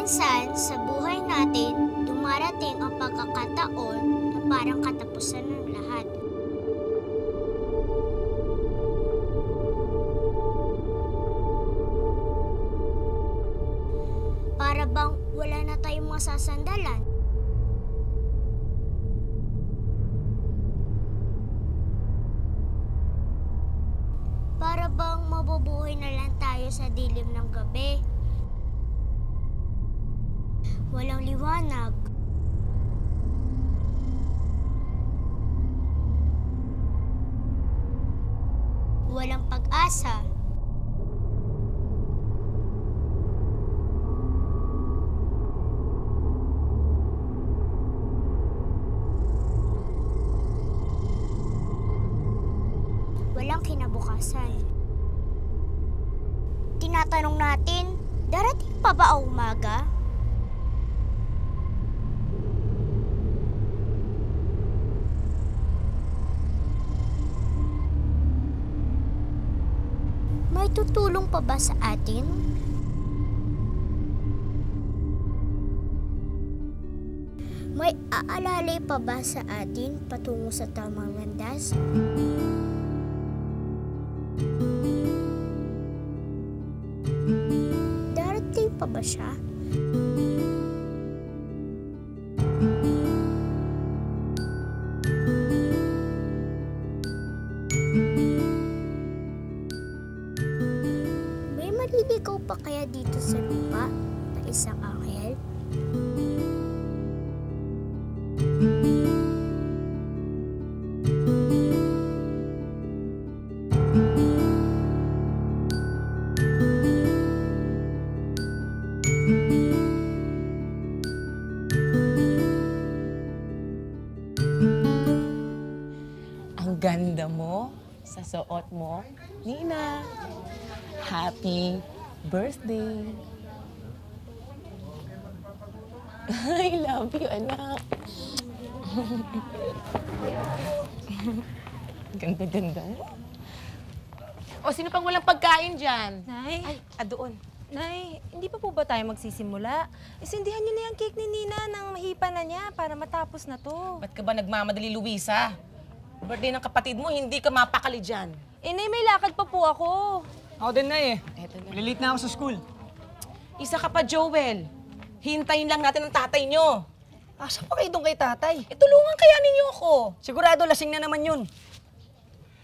Minsan, sa buhay natin, dumarating ang pagkakataon na parang katapusan ng lahat. Para bang wala na tayong masasandalan? Para bang mabubuhay na lang tayo sa dilim ng gabi? Walang liwanag. Walang pag-asa. Walang kinabukasan. Tinatanong natin, darating pa ba ang umaga? May tutulong pa ba sa atin? May aalalay pa ba sa atin patungo sa tamang landas? Darating pa ba siya? May maliligaw pa kaya dito sa lupa na isang anghel? Ang ganda mo sa suot mo, Nina. Happy birthday. I love you, anak. Ganda-ganda mo. O, sino pang walang pagkain dyan? Nay, Ay, doon. Nay, hindi pa po ba tayo magsisimula? Isindihan niyo na yung cake ni Nina nang mahipa na niya para matapos na to. Ba't ka ba nagmamadali, Luisa? Birthday ng kapatid mo, hindi ka mapakali dyan. Eh, Nay, may lakad pa po ako. Ako din na eh. Eto na. Malilate na ako sa school. Isa ka pa, Joel. Hintayin lang natin ang tatay nyo. Asa pa kayo doon kay tatay? Tulungan kaya ninyo ako. Sigurado lasing na naman yun.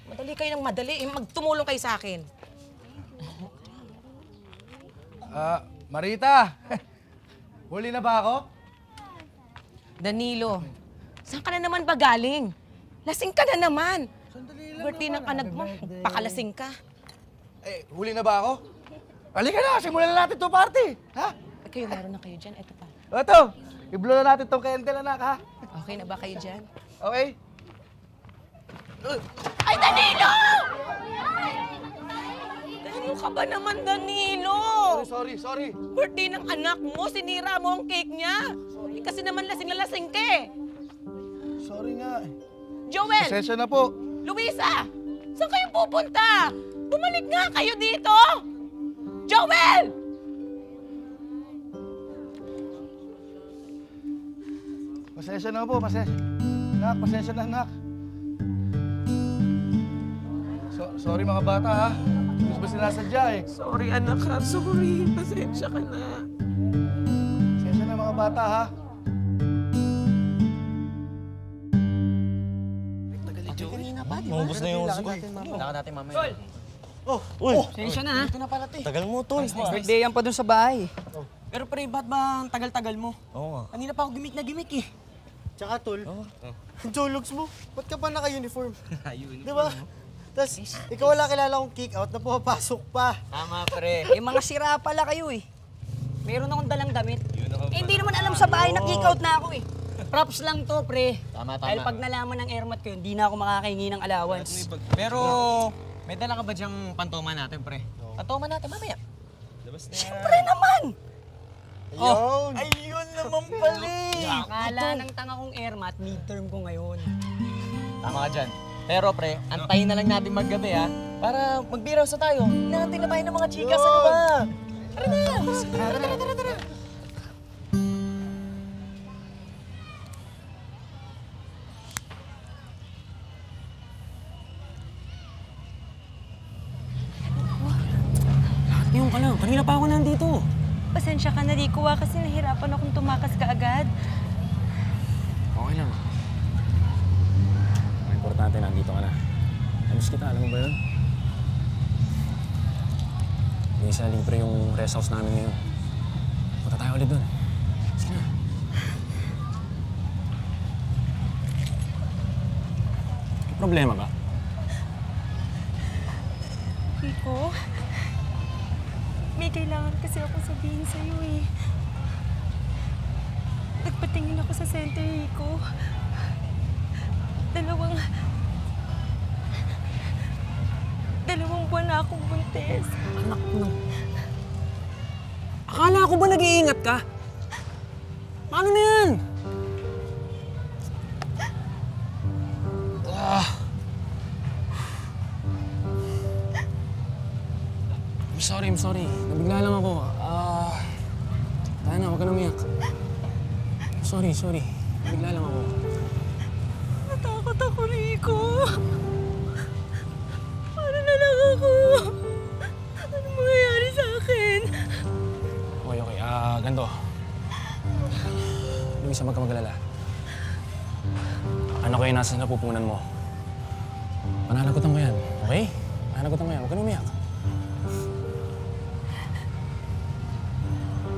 Madali kayo ng madali. Magtumulong kayo sa akin. Marita! Huli na ba ako? Danilo, saan ka na naman ba galing? Lasing ka na naman. Sandali lang Birthday ng anak mo, pakalasing ka. Eh, huli na ba ako? Halika na, simulan na natin itong party! Ha? Kayo, meron na kayo dyan. Ito pa. Ito, i-blow na natin itong candle, anak, ha? Okay na ba kayo dyan? Okay? Ay, Danilo! Danilo ka ba naman, Danilo? Sorry. Birthday ng anak mo, sinira mo ang cake niya. Kasi naman lasing na lasing ka eh. Sorry nga. Joel! Pasensya na po. Luisa! Saan kayo pupunta? Bumalik nga kayo dito! Joel! Pasensya na po, pasensya. Nak, pasensya na, nak. Sorry mga bata, ha? Hindi ba sinasadya, eh? Sorry, anak ha. Sorry. Pasensya ka na. Pasensya na mga bata, ha? Maubos na yung uso. Kailangan natin mamaya. Tol! Uy! Pasensya na ha. Ito na pala, te. Tagal mo, tol. Birthday yan pa dun sa bahay. Pero pre, ba't ba ang tagal-tagal mo? Oo nga. Kanina pa ako gimik na gimik eh. Tsaka tol, Jologs mo, ba't ka pa naka-uniform? Di ba? Tapos, ikaw wala kilala kong kick out na pumapasok pa. Tama pre. Eh mga sira pala kayo eh. Meron akong dalang damit. Hindi naman alam sa bahay na kick out na ako eh. Props lang to, pre. Tama. Dahil pag nalaman ng airmat ko yun, hindi na ako makakahingi ng allowance. Pero, may dala ka ba diyang pantoma natin, pre? Pantoma natin, mamaya. Siyempre naman! Ayun! Ayun naman pala eh! Akala ng tanga kong airmat, midterm ko ngayon. Tama ka dyan. Pero, pre, antayin na lang natin maggabi, ha? Para magbiraw sa tayo. Hinahantay na tayo ng mga chikas, ano ba? Tara na! Tara. Ngayon ka lang. Kanina pa ako nandito. Pasensya ka na, Rico, kasi nahirapan akong tumakas ka agad. Okay lang. Ang importante, nandito ka na. Alis kita, alam mo ba yun? Hindi sa libre yung rest house namin ngayon. Punta tayo ulit dun. Sige na. May problema ba? Rico, may kailangan kasi ako sabihin sa'yo eh. Nagpatingin ako sa center, Rico. Dalawang buwan na akong buntis. Anak mo. Akala ko ba nag-iingat ka? Paano na yan? I'm sorry. Nabigla lang ako. Tayo na, huwag ka na umiyak. Sorry. Nabigla lang ako. Natakot ako, Rico. Paano na lang ako? Anong mangyayari sa akin? Okay. Ganito. Luisa, huwag ka mag-alala. Ano ko yung nasa napupunan mo? Pananagutan ko yan, okay? Pananagutan ko yan, huwag ka na umiyak.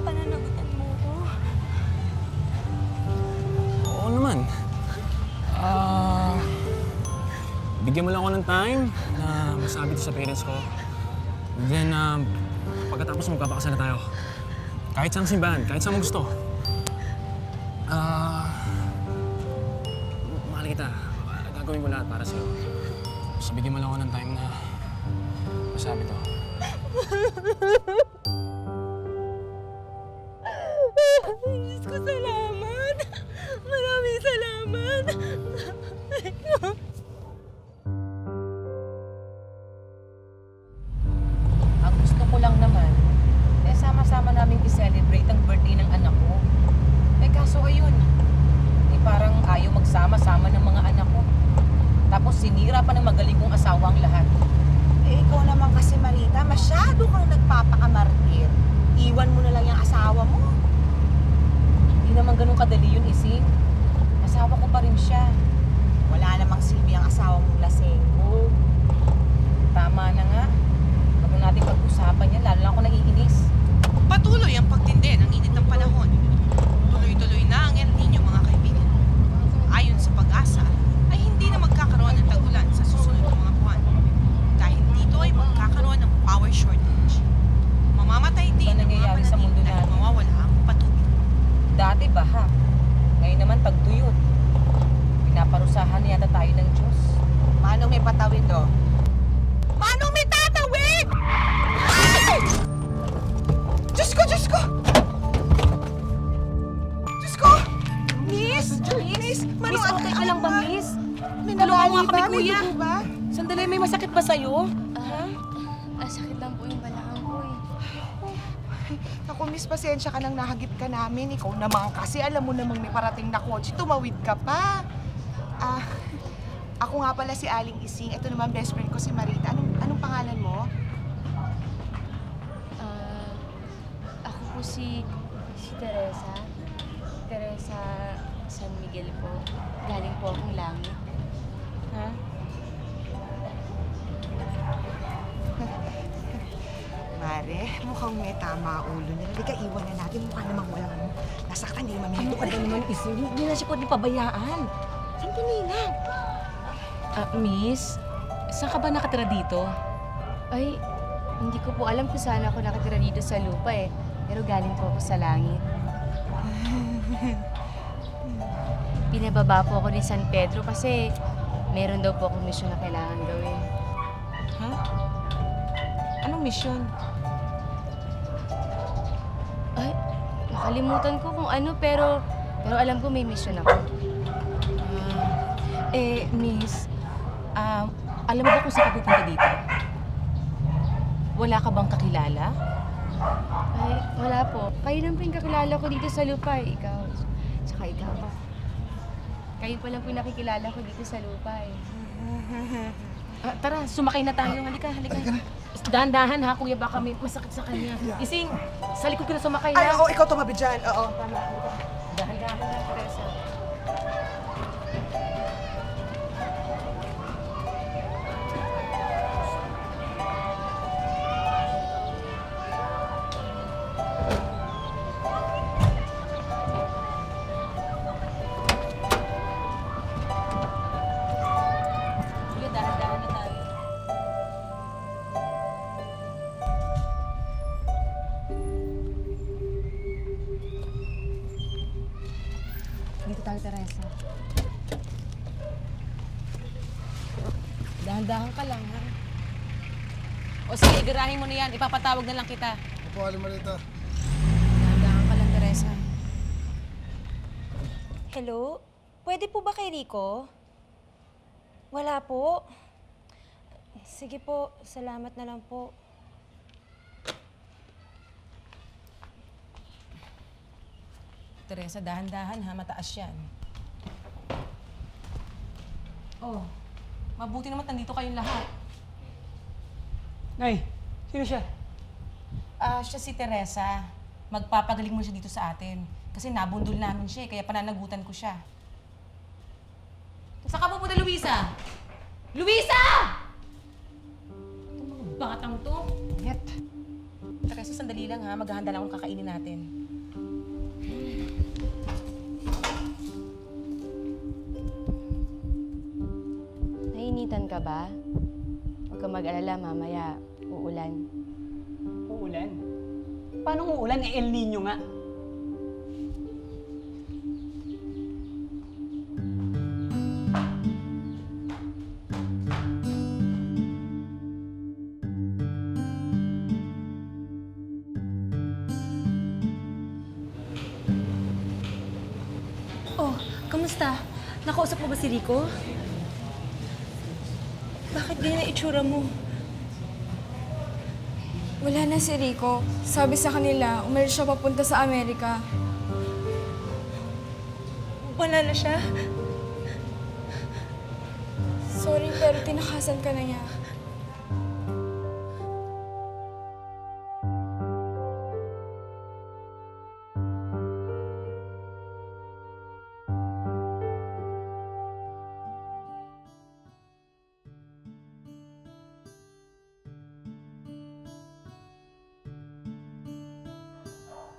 Pananagutan mo ko? Oo naman. Bigyan mo lang ako ng time na masabi ito sa parents ko. And then, pagkatapos magpapakasal na tayo. Kahit saan simbahan, kahit saan mo gusto. Mahal kita. Gagawin mo lahat para sa'yo. So, bigyan mo lang ako ng time na masabi to. Diyos ko, salamat! Maraming salamat! Ang gusto ko lang naman, sama-sama namin i-celebrate ang birthday ng anak ko. Kaso ayun, parang ayaw magsama-sama ng mga anak ko. Tapos sinira pa ng magaling kong asawa ang lahat. Ikaw naman kasi, Marita, masyado kang nagpapakamartir. Iwan mo na lang yung asawa mo. Hindi naman ganun kadali yun, Ising. Asawa ko pa rin siya. Wala namang silbi ang asawa mong lasenggo. Tama na nga. Huwag na natin pag-usapan yan, lalo lang ako naiinis. Patuloy ang pagtindi ng init ng panahon. Tuloy-tuloy na ang El Niño, mga kaibigan. Ayon sa pag-asa, ay hindi na magkakaroon ng tag-ulan sa susunod na mga buwan. Dahil dito ay magkakaroon ng power shortage. Mamamatay din ang mga pananim dahil mawawala ang patubig. Dati baha. Ngayon naman tagtuyot. Pinaparusahan yata tayo ng Diyos. Manong may patawid, oh. Manong may tatawid! Ay! Diyos ko! Diyos ko! Miss! Miss, okay ka lang ba, Miss? May Tulungan mo nabali kami, ba? May kuya. dugo ba? Sandali, may masakit ba sa'yo? Sakit lang po yung balakang ko eh. Ako, Miss, pasensya ka nang nahagip ka namin. Ikaw naman kasi, alam mo namang may parating na kotse, tumawid ka pa. Ako nga pala si Aling Ising. Ito naman best friend ko si Marita. Anong pangalan mo? Ako po si Teresa. Teresa San Miguel po. Galing po akong langit. Ha? Mare, mukhang may tama ulo niya. Halika, iwan na natin. Mukha namang walang nasaktan. Hindi naman Ano ka ba naman, Ising? Hindi na siya pwede pabayaan. Saan pinina? Miss, saan ka ba nakatira dito? Ay, hindi ko po alam kung saan ako nakatira dito sa lupa eh. Pero galing po ako sa langit. Pinababa po ako ni San Pedro kasi meron daw po akong misyon na kailangan gawin. Ha? Anong misyon? Ay, nakalimutan ko kung ano pero alam ko may misyon ako. Miss, alam mo ba kung saan ka pupunta dito? Wala ka bang kakilala? Ay, wala po. Kayo lang po yung kakilala ko dito sa lupa eh. Ikaw. Tsaka ikaw. Kayo pa lang po yung nakikilala ko dito sa lupa eh. Tara, sumakay na tayo. Halika. Halika na. Dahan-dahan ha, kuya, baka may masakit sa kanya. Ising, sa likod ko na sumakay Ay, na. oo, ikaw tumabi dyan. Oo. Dahan-dahan na, Teresa. Kuya, dahan-dahan na tayo. Dito tayo, Teresa. Dahan-dahan ka lang, ha? O sige, igarahin mo na yan. Ipapatawag na lang kita. Opo, Aling Marita. Dahan-dahan ka lang, Teresa. Hello? Pwede po ba kay Rico? Wala po. Sige po, salamat na lang po. Teresa, dahan-dahan ha, mataas yan. Oh, mabuti naman nandito kayong lahat. Nay, sino siya? Siya si Teresa. Magpapagaling mo siya dito sa atin. Kasi nabundol namin siya, kaya pananagutan ko siya. Saan ka pupunta, Luisa? Luisa! Itong mga batang to. Yet. Teresa, sandali lang ha. Maghahanda lang akong kakainin natin. Nainitan ka ba? Huwag ka mag-alala, mamaya uulan. Uulan? Paano uulan? El Nino nga. Oh, kamusta? Nakausap mo ba si Rico? Bakit ganyan na itsura mo? Wala na si Rico. Sabi sa kanila, umalis siya papunta sa Amerika. Wala na siya? Sorry, pero tinakasan ka na niya.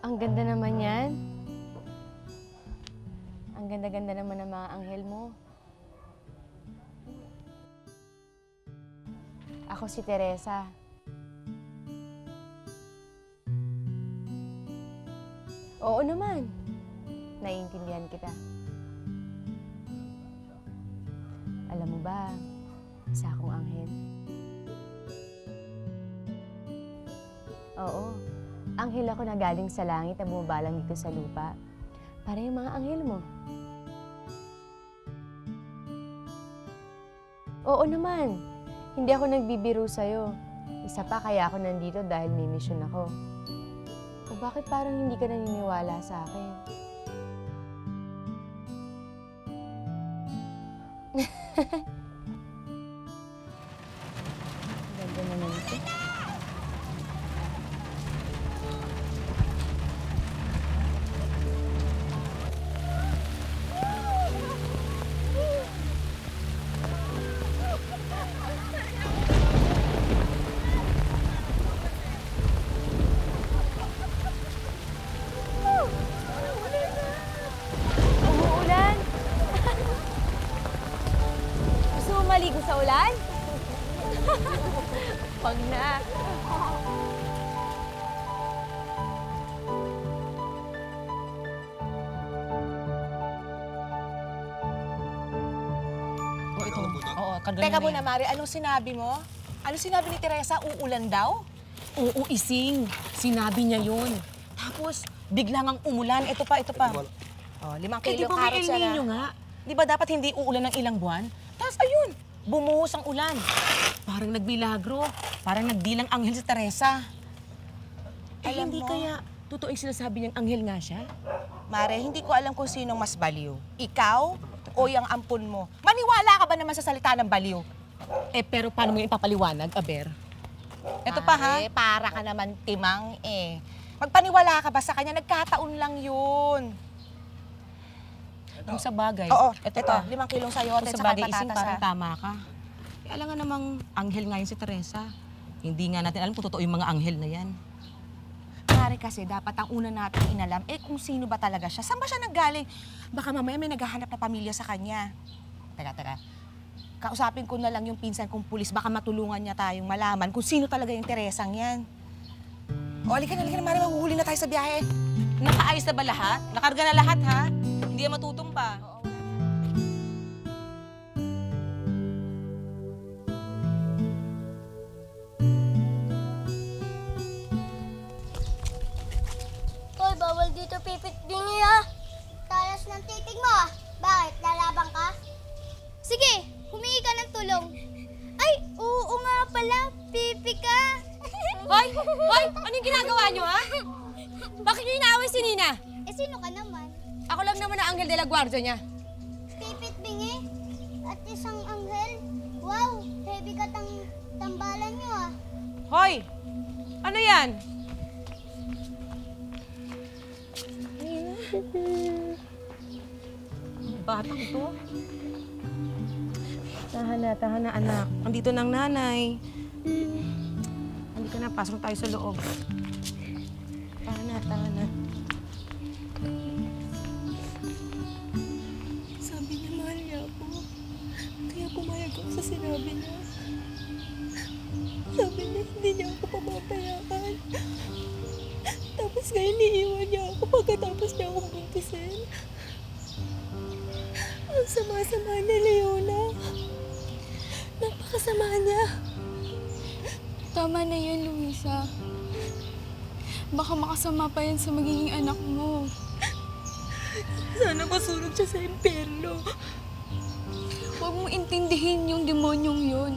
Ang ganda naman yan. Ang ganda-ganda naman ng mga anghel mo. Ako si Teresa. Oo naman. Naiintindihan kita. Alam mo ba, isa akong anghel. Oo. Anghel ako na galing sa langit na bumabalang dito sa lupa. Para yung mga anghel mo. Oo naman. Hindi ako nagbibiro sa'yo. Isa pa kaya ako nandito dahil may mission ako. O bakit parang hindi ka naniniwala sa akin? Ganda naman ito. Umuulan! Gusto mo maligo sa ulan? Wag na. Oh, ito. Oo, kagano Teka na muna, yan. Mari. Anong sinabi mo? Ano sinabi ni Teresa? Uulan daw? Oo, Ising. Sinabi niya yun. Tapos, biglang ang umulan. Ito pa, ito pa. Oh, 5 Eh, di kilo ba may carrots El na. Nino nga? Di ba dapat hindi uulan ng ilang buwan? Tapos ayun, bumuhos ang ulan. Parang nagmilagro. Parang nagdilang anghel si Teresa. Eh, Alam hindi mo- kaya totoo yung sinasabi niyang anghel nga siya? Mare, hindi ko alam kung sinong mas baliw. Ikaw o yung ampun mo? Maniwala ka ba naman sa salita ng baliw? Eh, pero paano mo yung ipapaliwanag, Aber? Eto pa ha. Para ka naman timang eh. Magpaniwala ka ba sa kanya? Nagkataon lang yun. Kung sa bagay, Oo, eto ito, pa. 5 kilong sayote Kung sa sa bagay, ising patatas, parang ha? tama ka. Eh, alam nga namang anghel nga yun si Teresa. Hindi nga natin alam kung totoo yung mga anghel na yan. Pare kasi, dapat ang una natin inalam, kung sino ba talaga siya. Saan ba siya nanggaling? Baka mamaya may naghahanap na pamilya sa kanya. Teka. Kausapin ko na lang yung pinsan kong pulis, baka matulungan niya tayong malaman kung sino talaga yung Teresang yan. O, halika na, Mari, mahuhuli na tayo sa biyahe. Nakaayos na ba lahat? Nakarga na lahat, ha? Hindi yan matutumba. Hoy, bawal dito pipit bingi ah. Talas ng titig mo ah. Bakit? Lalabang ka? Sige, humingi ka ng tulong. Ay, oo nga pala. Pipi ka. Hoy! Anong ginagawa nyo, ha? Bakit nyo inaaway si Nina? Eh, sino ka naman? Ako lang naman ang Angel de la Guardia niya. Pipit bingi? At isang anghel? Wow, heavy ka tambalan nyo ah. Hoy! Ano yan? Batang to? Tahan na, anak. Andito ng nanay. Halika na, pasok tayo sa loob. Tahan na. Sabi niya, mahal niya ako. Kaya pumayag ako sa sinabi niya. Sabi niya, hindi niya ako papabayaan. Tapos ngayon, iiwan niya ako pagkatapos niya akong buntisin. Ang sama-sama niya, Leona. Napakasama niya. Tama na yan, Luisa. Baka makasama pa yan sa magiging anak mo. Sana masurog siya sa impyerno. Huwag mong intindihin yung demonyong yun.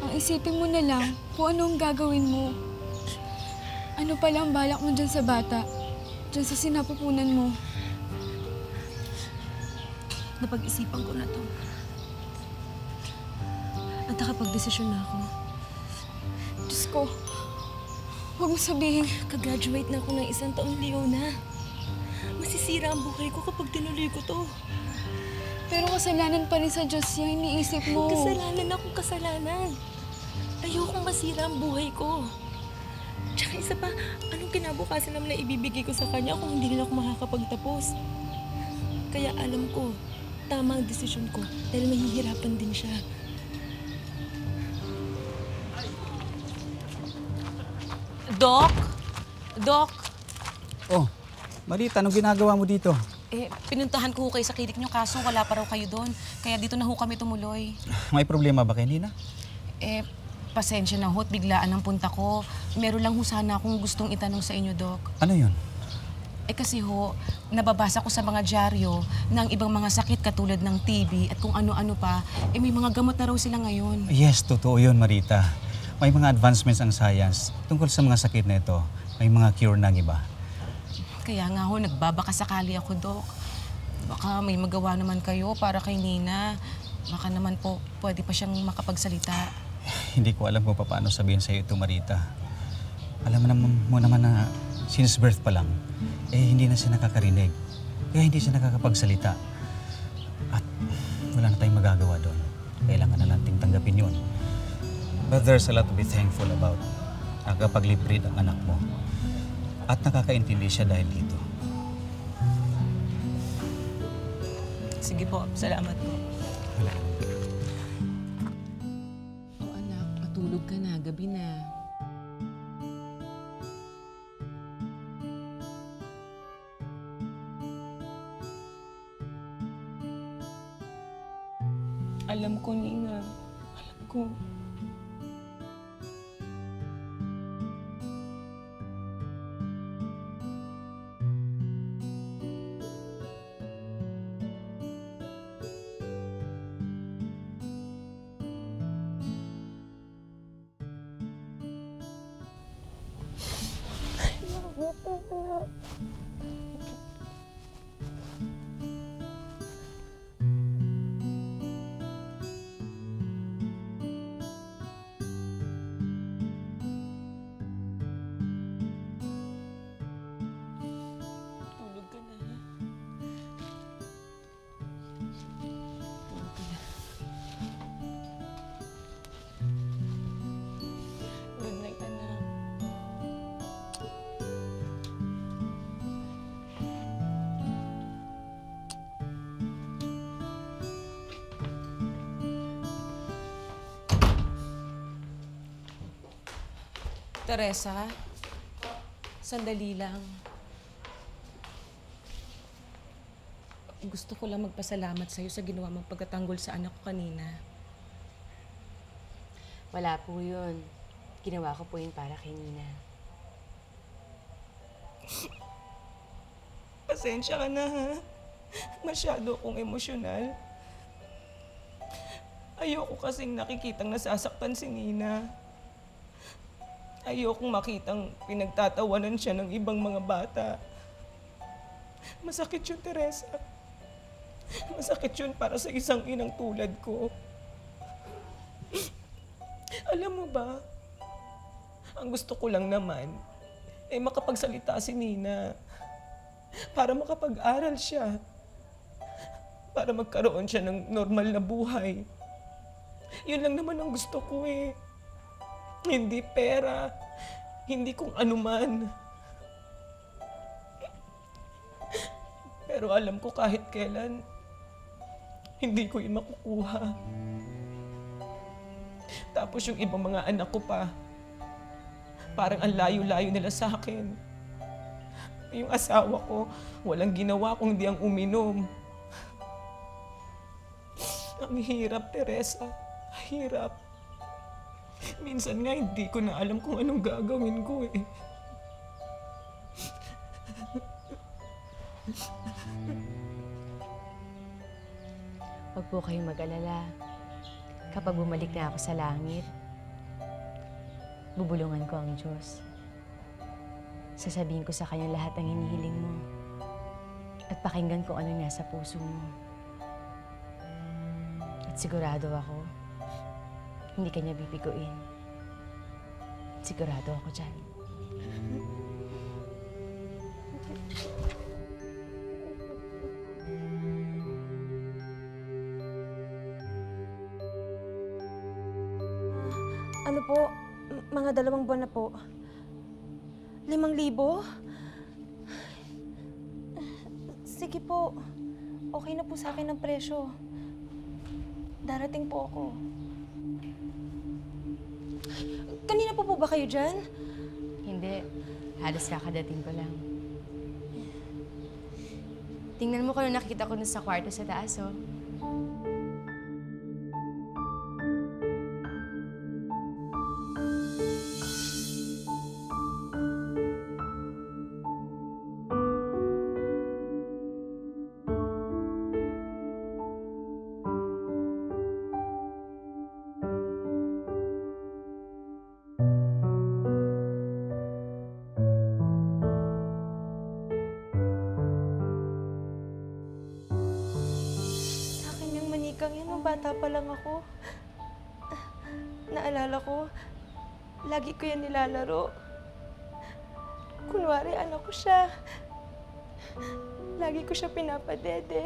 Ang isipin mo na lang kung ano ang gagawin mo. Ano palang balak mo dyan sa bata? Dyan sa sinapupunan mo. Napag-isipan ko na to. At nakapag-desisyon na ako. Diyos ko, huwag mo sabihin, kagraduate na ako ng 1 taon, Leona. Masisira ang buhay ko kapag tinuloy ko to. Pero kasalanan pa rin sa Diyos yung iniisip mo. Kasalanan akong kasalanan. Ayokong masira ang buhay ko. Tsaka isa pa, anong kinabukasan naman na ibibigay ko sa kanya kung hindi rin ako makakapagtapos? Kaya alam ko, tama ang desisyon ko dahil mahihirapan din siya. Doc? Oh, Marita, anong ginagawa mo dito? Pinuntahan ko kayo sa klinik nyo, kaso wala pa raw kayo doon. Kaya dito na ho kami tumuloy. May problema ba kay Nina? Pasensya na ho, biglaan ang punta ko. Meron lang ho sana akong gustong itanong sa inyo, Doc. Ano yun? Kasi ho, nababasa ko sa mga dyaryo na ang ibang mga sakit katulad ng TB at kung ano-ano pa, may mga gamot na raw sila ngayon. Yes, totoo yun, Marita. May mga advancements ang science tungkol sa mga sakit na ito. May mga cure na ang iba. Kaya nga ho, nagbabaka sakali ako, Doc. Baka may magawa naman kayo para kay Nina. Baka naman po, pwede pa siyang makapagsalita. Hindi ko alam kung paano sabihin sa'yo ito, Marita. Alam mo naman na since birth pa lang, hindi na siya nakakarinig. Kaya hindi siya nakakapagsalita. At wala na tayong magagawa doon. Kailangan na nating tanggapin yun. But there's a lot to be thankful about. Nakakapag-live-breed ang anak mo. At nakakaintindi siya dahil dito. Sige po, salamat po. Anak, matulog ka na. Gabi na. Alam ko, Nina. Alam ko. Teresa, sandali lang. Gusto ko lang magpasalamat sa'yo sa ginawa mong pagtatanggol sa anak ko kanina. Wala po yun. Ginawa ko po yun para kay Nina. Pasensya ka na, ha? Masyado akong emosyonal. Ayoko kasing nakikitang nasasaktan si Nina. Ayokong makitang pinagtatawanan siya ng ibang mga bata. Masakit yun, Teresa. Masakit yun para sa isang inang tulad ko. Alam mo ba, ang gusto ko lang naman ay makapagsalita si Nina para makapag-aral siya, para magkaroon siya ng normal na buhay. Yun lang naman ang gusto ko eh. Hindi pera, hindi kung anuman. Pero alam ko kahit kailan, hindi ko yun makukuha. Tapos yung ibang mga anak ko pa, parang ang layo-layo nila sa akin. Yung asawa ko, walang ginawa kundi ang uminom. Ang hirap, Teresa. Hirap. Minsan nga hindi ko na alam kung anong gagawin ko eh. Huwag po kayong mag-alala. Kapag bumalik na ako sa langit, bubulungan ko ang Diyos. Sasabihin ko sa Kanya lahat ng hinihiling mo at pakinggan ko ano nasa puso mo. At sigurado ako, hindi Kanya bibiguin. Sigurado ako dyan. Ano po? Mga 2 buwan na po. 5,000? Sige po. Okay na po sa akin ang presyo. Darating po ako. Kanina po ba kayo dyan? Hindi. Halos kakadating ko lang. Tingnan mo kung ano nakikita ko nun sa kwarto sa taas, oh. Bata pa lang ako. Naalala ko, lagi ko yan nilalaro. Kunwari, anak ko siya. Lagi ko siya pinapadede,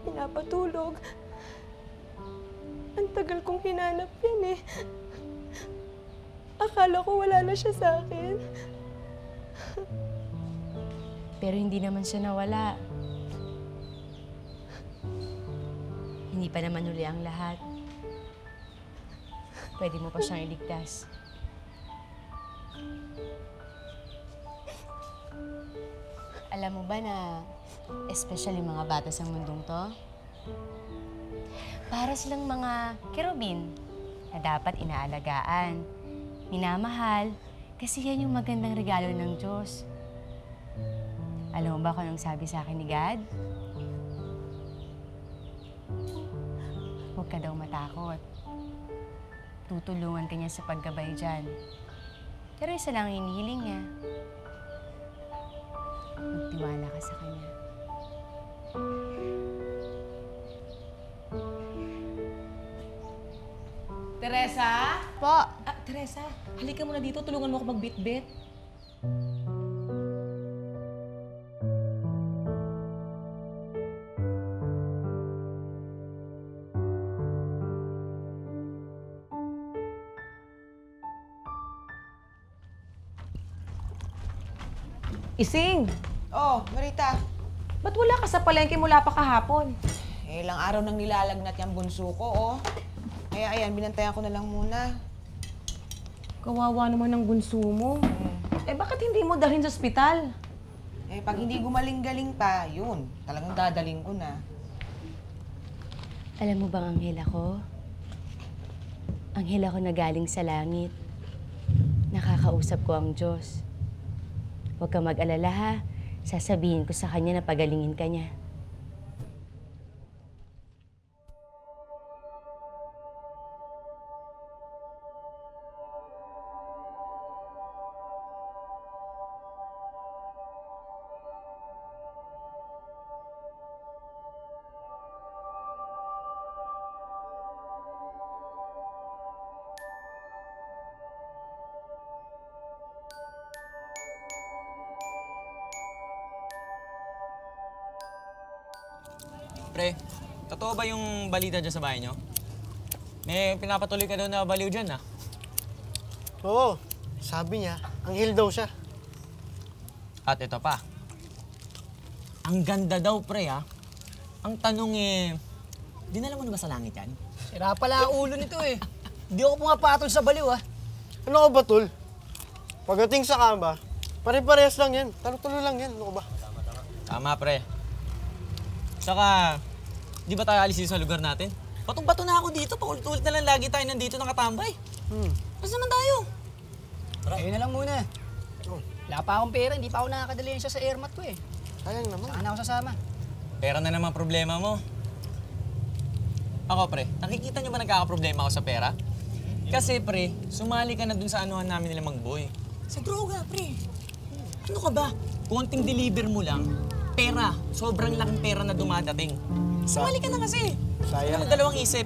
pinapatulog. Ang tagal kong hinanap yan eh. Akala ko wala na siya sa akin. Pero hindi naman siya nawala. Hindi pa naman uli ang lahat. Pwede mo pa siyang iligtas. Alam mo ba na especially mga bata sa mundong to? Para silang mga kerubin na dapat inaalagaan, minamahal, kasi yan yung magandang regalo ng Diyos. Alam mo ba kung anong sabi sa akin ni God? Huwag ka daw matakot. Tutulungan ka niya sa paggabay dyan. Pero isa lang ang hinihiling niya. Magtiwala ka sa kanya. Teresa? Po. Teresa, halika muna dito. Tulungan mo ako magbitbit. Ising! Oh, Marita. Ba't wala ka sa palengke mula pa kahapon? Eh, ilang araw nang nilalagnat yung bunso ko, oh. Kaya ayan, binantayan ko na lang muna. Kawawa naman ang bunso mo. Eh, bakit hindi mo dalhin sa ospital? Eh, pag hindi gumaling-galing pa, yun. Talagang dadaling ko na. Alam mo bang anghel ako? Anghel ako na galing sa langit. Nakakausap ko ang Diyos. Huwag kang mag-alala ha. Sasabihin ko sa kanya na pagalingin ka niya. Pre, totoo ba yung balita dyan sa bahay nyo? May pinapatuloy ka daw na baliw dyan, ah. Oo, sabi niya, anghel daw siya. At ito pa. Ang ganda daw, pre, ah. Ang tanong dinala mo na ba sa langit yan? Sira pala ang ulo nito eh. Hindi ako pumapatol sa baliw ah. Ano ka ba, tol? Pagdating sa kama, pare-parehas lang yan. Talo-talo lang yan. Ano ka ba? Tama, pre. Saka, di ba tayo alis dito sa lugar natin? Batong-bato na ako dito. Paulit-ulit na lang lagi tayo nandito nakatambay. Basta naman tayo. Tara. Ayun na lang muna. Wala pa akong pera. Hindi pa ako nakakadali siya sa airmat ko eh. Sayang naman. Saan ako sasama? Pera na naman problema mo. Ako, pre, nakikita nyo ba nagkakaproblema ako sa pera? Kasi, pre, sumali ka na dun sa anuhan namin nila Mang-Boy. Sa droga, pre. Ano ka ba? Konting deliver mo lang, pera. Sobrang laking pera na dumadating. Sumali ka na kasi. Sayang. Ano dalawang isip?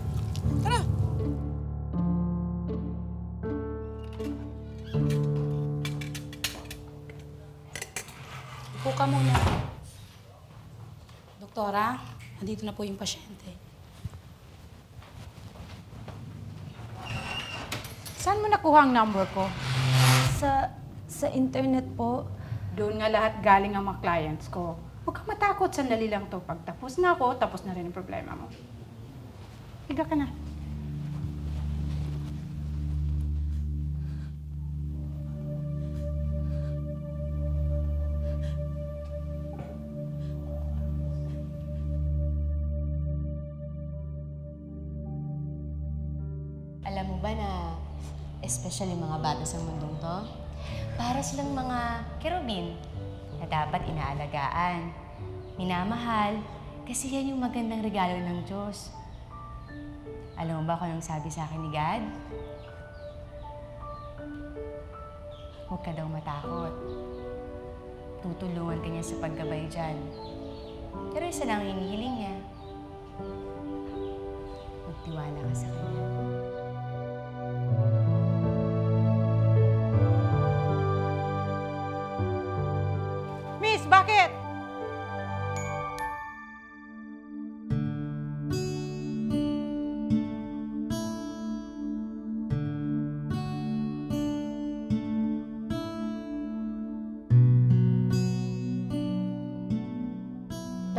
Tara. Upo ka muna. Doktora, nandito na po yung pasyente. Saan mo nakuha ang number ko? Sa internet po. Doon nga lahat galing ang mga clients ko. Huwag kang matakot, sandali lang to. Pag tapos na ako, tapos na rin ang problema mo. Higa ka na. Alam mo ba na, especially mga bata sa mundong to, para silang mga kerubin na dapat inaalagaan, minamahal, kasi yan yung magandang regalo ng Diyos. Alam mo ba kung anong sabi sa akin ni God? Huwag ka daw matakot. Tutulungan ka niya sa paggabay dyan. Pero isa lang ang hinihiling niya. Magtiwala ka sa kanya. Miss, bakit?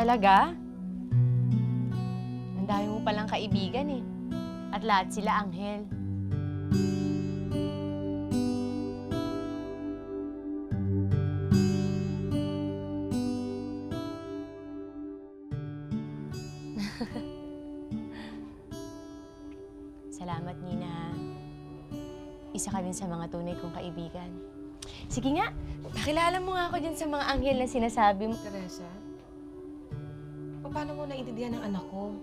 Talaga? Ang dami mo palang kaibigan eh. At lahat sila anghel. Salamat, Nina. Isa ka din sa mga tunay kong kaibigan. Sige nga, pakilala mo nga ako dyan sa mga anghel na sinasabi mo. Teresa, paano mo naiintindihan ng anak ko?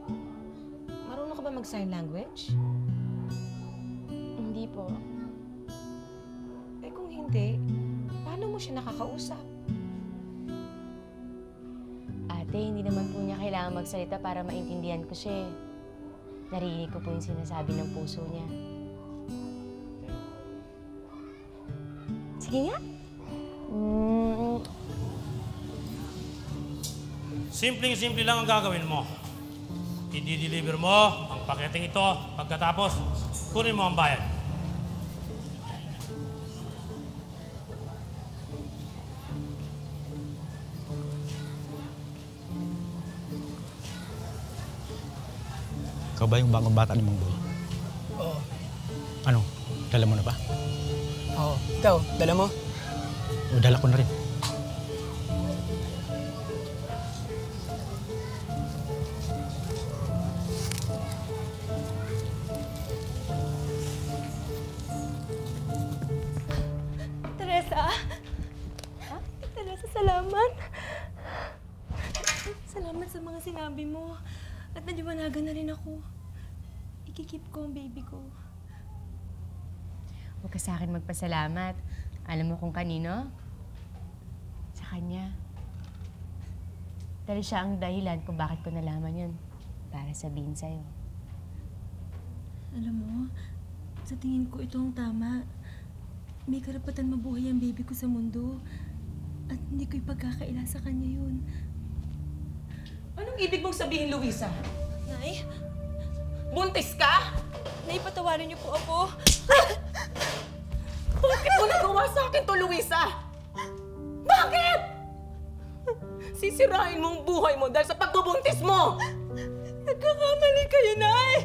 Marunong ka ba mag-sign language? Hindi po. Eh kung hindi, paano mo siya nakakausap? Ate, hindi naman po niya kailangan magsalita para maintindihan ko siya. Narinig ko po yung sinasabi ng puso niya. Sige nga. Simpleng-simple lang ang gagawin mo. I-deliver mo ang paketeng ito. Pagkatapos, kunin mo ang bayad. Ikaw ba yung bagong bata ni Mang-Boy? Oo. Ano? Dala mo na ba? Oo. Ikaw, dala mo? O, dala ko na rin. Teresa! Teresa, salamat! Salamat sa mga sinabi mo. At naliwanagan na rin ako. Ikikip ko ang baby ko. Huwag ka sa akin magpasalamat. Alam mo kung kanino? Sa kanya. Dahil siya ang dahilan kung bakit ko nalaman yun. Para sabihin sa'yo. Alam mo, sa tingin ko ito ang tama. May karapatan mabuhay ang baby ko sa mundo. At hindi ko ipagkakaila sa kanya yun. Anong ibig mong sabihin, Luisa? Nay? Buntis ka? Nay, patawarin niyo po ako. Bakit mo nagawa sa akin to, Luisa? Bakit? Sisirain mo ang buhay mo dahil sa pagbubuntis mo! Nagkakamali kayo, Nay!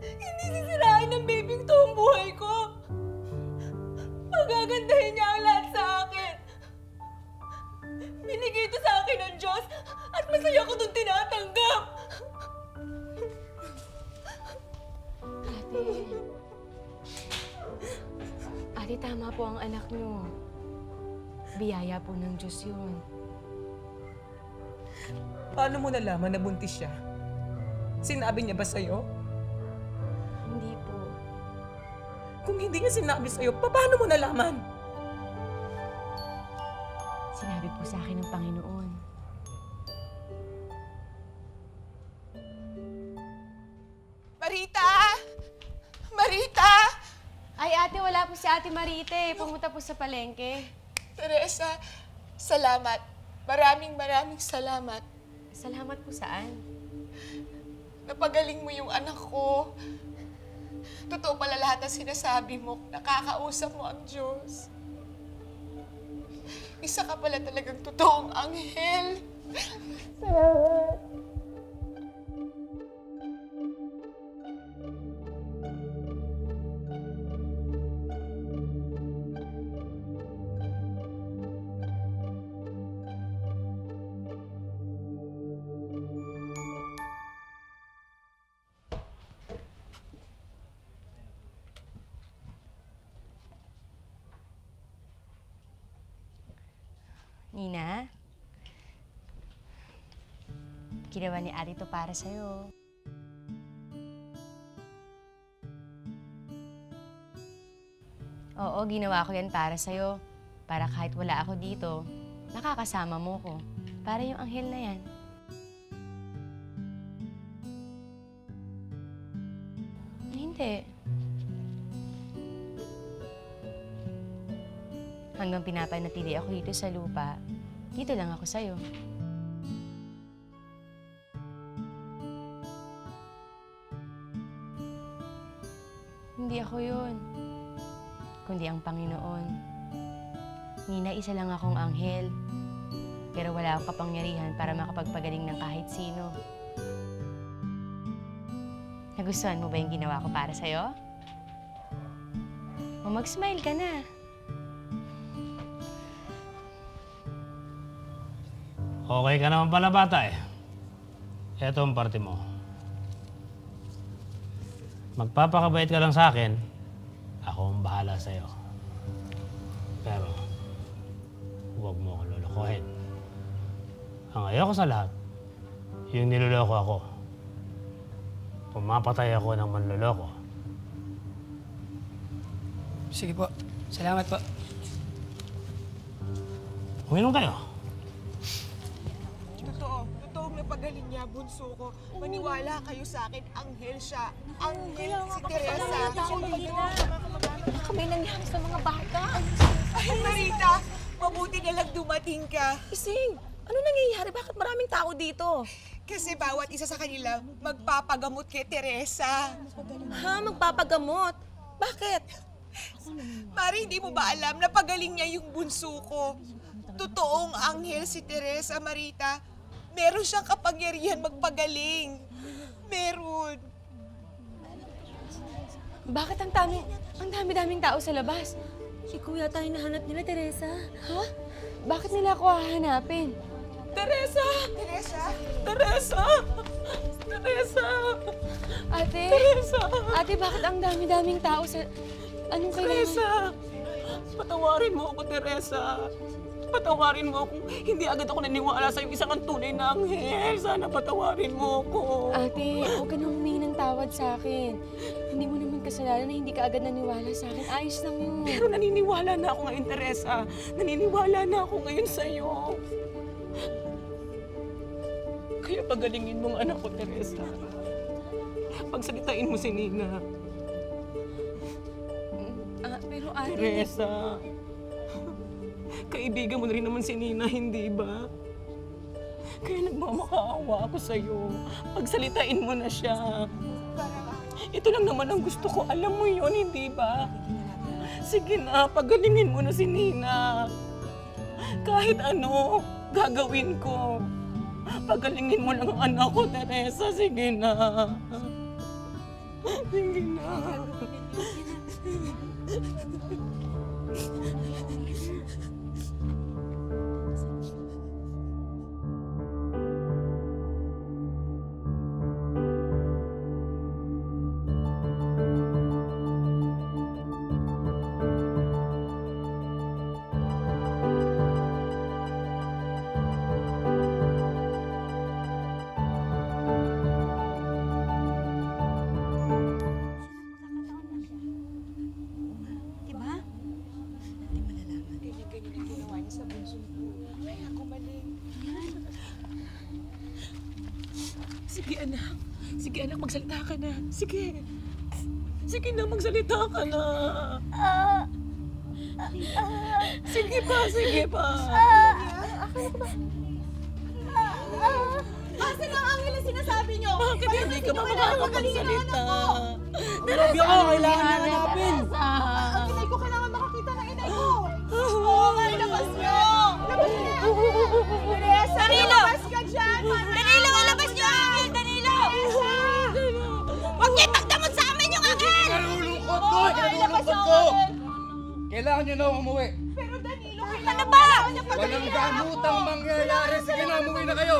Hindi sisirain ng baby to ang buhay ko. Magagandahin niya ang lahat sa akin. Binigay ito sa akin ng Diyos at masaya ko itong tinatanggap. Ate, tama po ang anak niyo. Biyaya po ng Diyos yun. Paano mo nalaman na buntis siya? Sinabi niya ba sa'yo? Hindi po. Kung hindi niya sinabi sa'yo, paano mo nalaman? Sinabi po sa akin ng Panginoon. Marita! Marita! Ay, ate, wala po si Ate Marite. Pumunta po sa palengke. Teresa, salamat. Maraming salamat. Salamat po saan? Napagaling mo yung anak ko. Totoo pala lahat ng sinasabi mo. Nakakausap mo ang Diyos. Isa ka pala talagang totoong anghel. Salamat. Nina, ginawa ni Ate to para sa'yo. Oo, ginawa ko yan para sa'yo. Para kahit wala ako dito, nakakasama mo ko. Para yung anghel na yan. Hindi. Hanggang pinapanatili ako dito sa lupa, dito lang ako sa'yo. Hindi ako yun, kundi ang Panginoon. Nina, isa lang akong anghel, pero wala akong kapangyarihan para makapagpagaling ng kahit sino. Nagustuhan mo ba yung ginawa ko para sa'yo? O mag-smile ka na. Okay ka naman pala, bata eh. Ito ang parte mo. Magpapakabait ka lang sa akin, ako ang bahala sa'yo. Pero, huwag mo akong lolokohin. Ang ayoko sa lahat, yung niloloko ako. Pumapatay ako ng manloloko. Sige po. Salamat po. Uminom kayo. Totoong napagaling niya, bunso ko. Maniwala kayo sa akin, anghel siya. Anghel si Teresa. Baka may nangyari sa mga bata. Ay, Marita, mabuti na lang dumating ka. Ising, ano nangyayari? Bakit maraming tao dito? Kasi bawat isa sa kanila magpapagamot kay Teresa. Ha? Magpapagamot? Bakit? Mari, hindi mo ba alam na pagaling niya yung bunso ko? Totoong anghel si Teresa, Marita. Meron siyang kapangyarihan magpagaling. Meron. Bakit ang dami-daming tao sa labas? Ikaw yata hinahanap nila, Teresa. Ha? Bakit nila ako hahanapin? Teresa! Teresa! Teresa! Teresa! Ate! Teresa! Ate, bakit ang dami-daming tao sa... Anong kailangan? Teresa! Patawarin mo ako, Teresa. Patawarin mo kung hindi agad ako naniwala sa yung isang ang tunay na anghel. Sana patawarin mo ako. Ate, huwag ka nang humingi ng tawad sa akin. Hindi mo naman kasalanan na hindi ka agad naniwala sa akin. Ayos lang yun. Pero naniniwala na ako ngayon, Teresa. Naniniwala na ako ngayon sa'yo. Kaya pagalingin mo ang anak ko, Teresa. Pagsalitain mo si Nina. Pero ate... Teresa, kaibigan mo na rin naman si Nina, hindi ba? Kaya nagmamakaawa ako sa'yo. Pagsalitain mo na siya. Ito lang naman ang gusto ko. Alam mo yun, hindi ba? Sige na, pagalingin mo na si Nina. Kahit ano, gagawin ko. Pagalingin mo lang ang anak ko, Teresa. Sige na. Sige na. Sige, anak. Sige, anak, magsalita ka na. Sige. Sige na, magsalita ka na. Sige pa, sige pa. Asan ang angel na sinasabi niyo? Bakit hindi ka ba makakapagsalita? Pero Biyoko, kailangan na hanapin. Ang inay ko, kailangan makakita ng inay ko. Oo nga, ilabas niyo. Ilabas niyo. Teresa, ilabas ka dyan. Danilo, ilabas niyo ang angel, Danilo. Huwag niyo ipagdamot sa amin yung angel. Kinalulungkot ko! Kinalulungkot ko! Kailangan niyo na umuwi. Pero Danilo, ano ba? Walang gamutang mangyayari. Sige na, umuwi na kayo.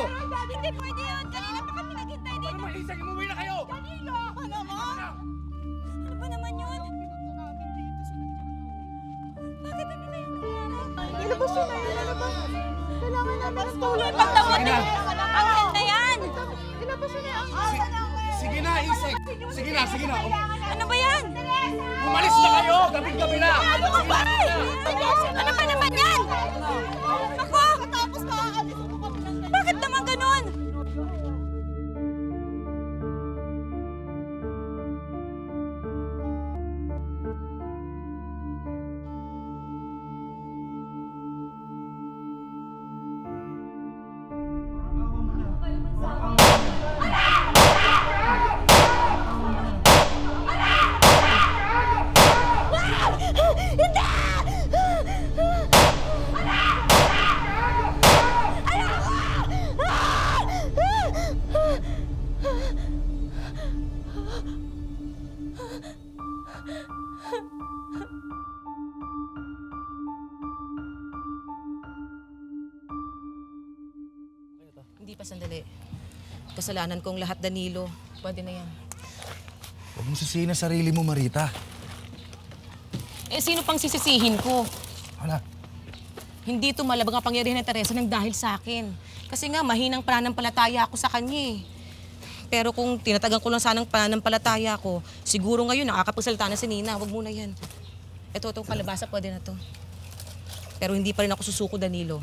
Hindi pwede yun. Kanina pa kami naghintay dito. Malisang, umuwi na kayo. Danilo, ano mo? Ano ba naman yun? Bakit ano na yung nangyari? Ilabas yun na yun. Ilabas. Kailangan natin ang tulad. Pagdamot na yun. Ang angel na yan. Ilabas yun na yung Sige na, Isek. Sige na, sige na. Ano ba yan? Umalis na kayo. Gabing-gabi na. Ano ka ba? Ano ba naman yan? Ako? Tapos makakalis mo kami ng ganyan. Bakit naman ganun? Hindi pa, sandali. Kasalanan kong lahat, Danilo. Pwede na yan. Huwag mo sisihin ang sarili mo, Marita. Eh, sino pang sisisihin ko? Wala. Hindi ito malabang ang pangyarihan ni Teresa nang dahil sa akin. Kasi nga, mahinang pananampalataya ako sa kanya eh. Pero kung tinatagan ko lang sanang pananampalataya ko, siguro ngayon nakakapagsalita na si Nina. Huwag muna yan. Itong palabasa, pwede na to. Pero hindi pa rin ako susuko, Danilo.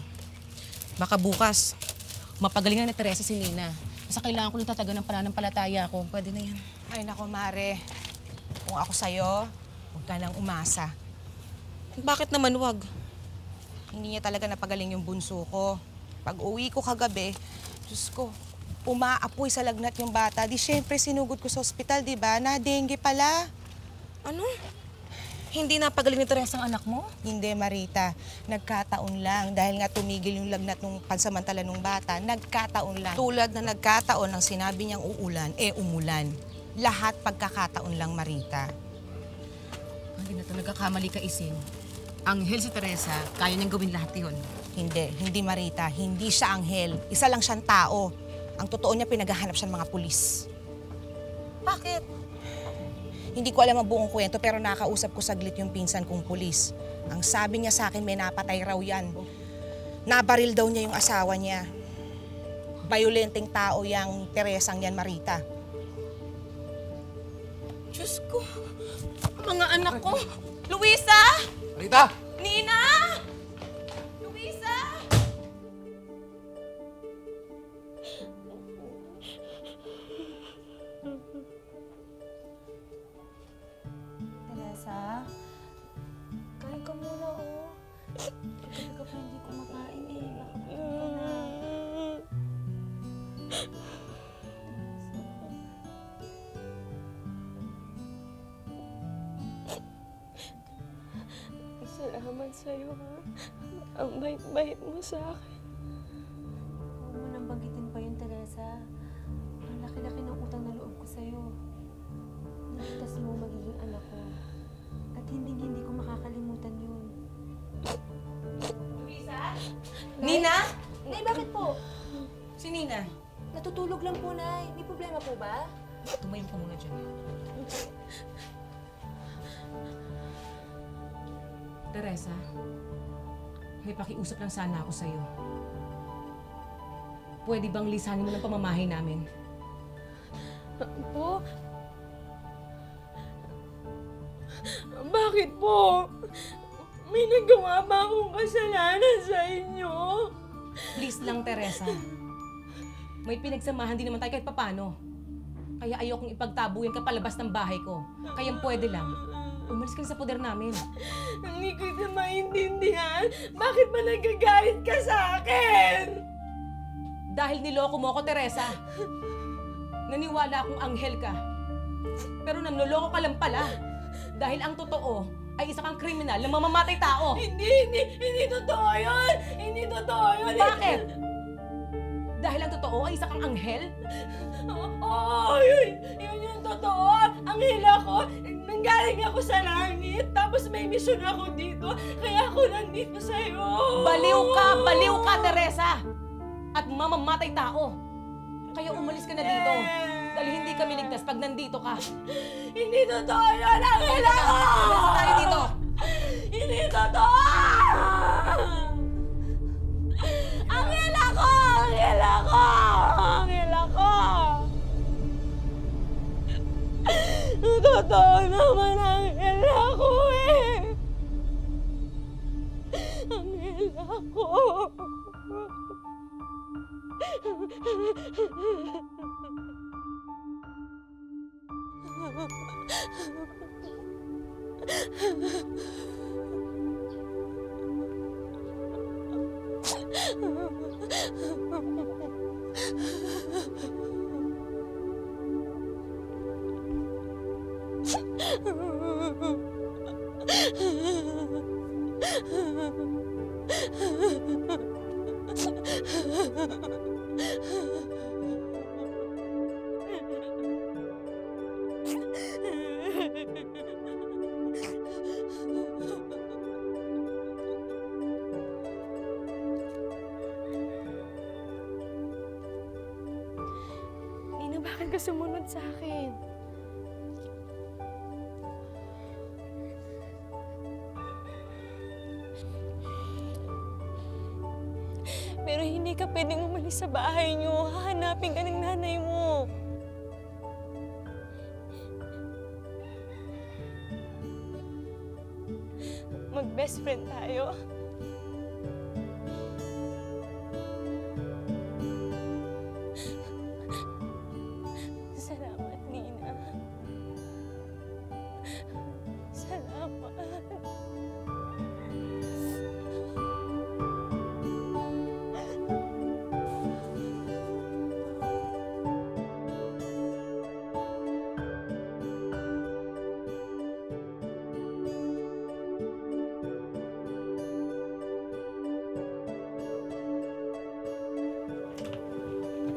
Baka bukas, mapagalingan ni Teresa si Nina. Basta kailangan ko nang tatagan ng pananampalataya ko. Pwede na yan. Ay, nako, Mare. Kung ako sa'yo, huwag ka nang umasa. Bakit naman wag? Hindi niya talaga napagaling yung bunso ko. Pag uwi ko kagabi, Diyos ko, umaapoy sa lagnat yung bata. Di syempre sinugod ko sa ospital, di ba? Na-dengue pala. Ano? Hindi napagaling ni Teresa ang anak mo? Hindi, Marita. Nagkataon lang. Dahil nga tumigil yung lagnat nung pansamantala nung bata, nagkataon lang. Tulad na nagkataon ang sinabi niyang uulan, umulan. Lahat pagkakataon lang, Marita. Hindi na ito nagkakamali ka, Isin. Anghel si Teresa, kaya niyang gawin lahat yun. Hindi Marita. Hindi siya anghel. Isa lang siyang tao. Ang totoo niya, pinaghahanap siya ng mga pulis. Bakit? Hindi ko alam ang buong kwento, pero nakausap ko saglit yung pinsan kong pulis. Ang sabi niya sa akin, may napatay raw yan. Nabaril daw niya yung asawa niya. Bayolenteng tao yang Teresang yan, Marita. Diyos ko, mga anak ko. Luisa! Marita! Nina! Luisa! Teresa, kain ka muna, oh. Kagabi ka pa hindi kumakain, eh. Nakapagod ka na. Salamat sa'yo, ha? Ang bait-bait mo sa akin. Huwag mo nang banggitin pa yun, Teresa. Ang laki-laki ng utang na loob ko sa'yo. Niligtas mo magiging anak ko. At hindi ko makakalimutan yun. Luisa? Nina? Nay, bakit po? Si Nina. Natutulog lang po, Nay. May problema po ba? Tumayo ka muna dyan. Teresa, may pakiusap lang sana ako sa'yo. Pwede bang lisanin mo ng pamamahay namin? Po? Bakit po? May nagawa ba akong kasalanan sa inyo? Please lang, Teresa. May pinagsamahan din naman tayo kahit papano. Kaya ayokong ipagtabuyan ka palabas ng bahay ko. Kaya pwede lang. Umalis ka na sa poder namin. Hindi ko na maintindihan. Bakit ba nagagalit ka sa akin? Dahil niloko mo ako, Teresa. Naniwala akong anghel ka. Pero nanloloko ka lang pala. Dahil ang totoo ay isa kang kriminal na mamamatay tao. Hindi totoo yun! Hindi totoo yun! Bakit? Dahil ang totoo ay isa kang anghel? Oo, yun yung totoo. Anghel ako. Nanggaling ako sa langit. Tapos may mission ako dito. Kaya ako nandito sa'yo. Baliw ka, Teresa! At mamamatay tao. Kaya umalis ka na dito. Dahil hindi kami ligtas pag nandito ka. Hindi totoo yun! Anghel ako! Umalis tayo dito! Hindi totoo! Anghel ako! Anghel ako! Anghel ako! Totoo naman, anghel ako eh! Anghel ako! Nina, bakit ka sumunod sa akin? Pero hindi ka pwedeng umalis sa bahay niyo. Hahanapin ka ng nanay mo. Mag-best friend tayo. Salamat, Nina. Salamat.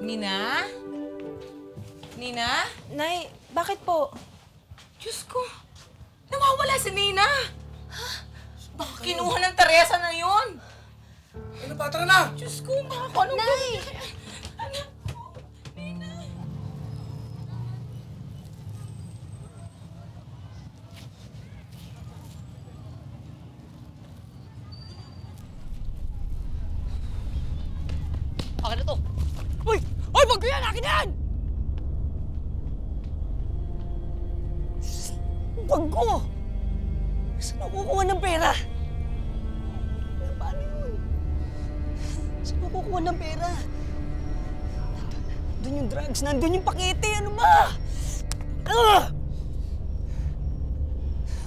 Nina? Nina? Nay, bakit po? Diyos ko, nawawala Nawawala si Nina! Baka kinuha ng Teresa na yun! Ano pa? Tara na! Diyos ko, baka anong Nay! Akin na to! Uy! Uy! Wag ko yan! Akin yan! Wag ko! Saan ako kukuha ng pera? Paano yun? Saan ako kukuha ng pera? Nandun yung drugs, nandun yung pakete, ano ba?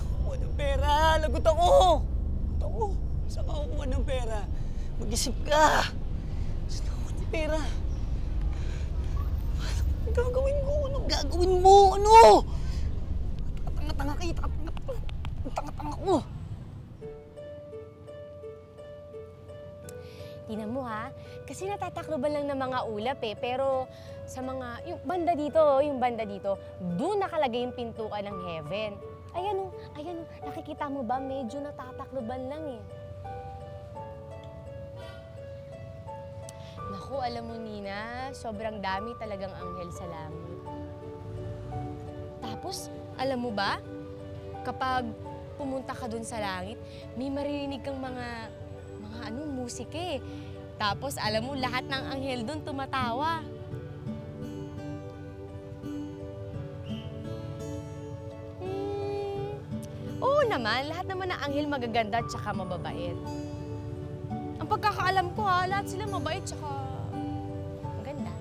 Kukuha ng pera, lagot ako! Lagot ako! Saan ako kukuha ng pera? Mag-isip ka! Saan ako kukuha ng pera? Anong gagawin ko? Anong gagawin mo? Ano? Tanga-tanga kayo, tanga-tanga ko. Tingnan mo ha, kasi natatakloban lang ng mga ulap eh, pero sa mga, yung banda dito, doon nakalagay yung pintukan ng heaven. Ayan o, nakikita mo ba, medyo natatakloban lang eh. Naku, alam mo Nina, sobrang dami talagang anghel sa langit. Tapos, alam mo ba, kapag pumunta ka dun sa langit, may maririnig kang mga musika eh. Tapos, alam mo, lahat ng anghel dun tumatawa. Oo naman, lahat naman ng anghel magaganda at saka mababait. Ang pagkakaalam ko ha, lahat sila mabait tsaka maganda.